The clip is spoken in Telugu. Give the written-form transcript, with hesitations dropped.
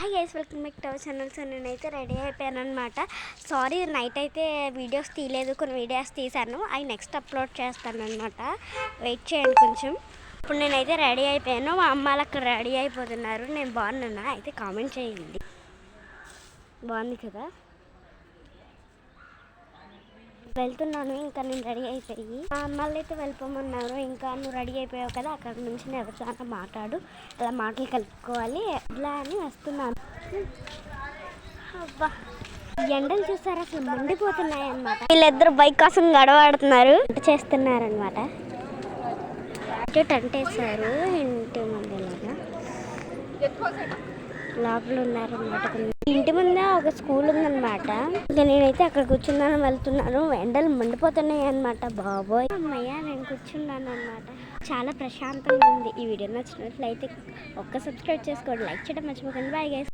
Hi guys, welcome back to our channel. So నేనైతే రెడీ అయిపోయాను అనమాట. సారీ, నైట్ అయితే వీడియోస్ తీయలేదు, కొన్ని వీడియోస్ తీశాను, అవి నెక్స్ట్ అప్లోడ్ చేస్తాను అనమాట. వెయిట్ చేయండి కొంచెం. ఇప్పుడు నేనైతే రెడీ అయిపోయాను, మా అమ్మ వాళ్ళు అక్కడ రెడీ అయిపోతున్నారు. నేను బాగున్నానా అయితే కామెంట్ చేయండి. బాగుంది కదా. వెళ్తున్నాను ఇంకా, నేను రెడీ అయిపోయి. మా అమ్మాళ్ళు అయితే వెళ్ళిపోమన్నారు. ఇంకా నువ్వు రెడీ అయిపోయావు కదా, అక్కడ నుంచి నేను ఎవరితో మాట్లాడు, అలా మాటలు కలుపుకోవాలి ఇట్లా అని వస్తున్నాను. అబ్బా, ఎండలు చూసారు అసలు మండిపోతున్నాయి అనమాట. వీళ్ళిద్దరు బైక్ కోసం గడవాడుతున్నారు, చేస్తున్నారు అనమాట. టెంట్ వేస్తారు ఇంటి ముందులాగా, లోపల ఉన్నారనమాట. ఇంటి ముందే ఒక స్కూల్ ఉందన్నమాట. ఇంకా నేనైతే అక్కడ కూర్చున్నాను, వెళ్తున్నాను. ఎండలు మండిపోతున్నాయి అనమాట. బాబోయ్, అమ్మయ్య నేను కూర్చున్నాను అనమాట. చాలా ప్రశాంతంగా ఉంది. ఈ వీడియో నచ్చినట్లయితే ఒక్క సబ్స్క్రైబ్ చేసుకోండి, లైక్ చేయడం మర్చిపోకండి. Bye guys.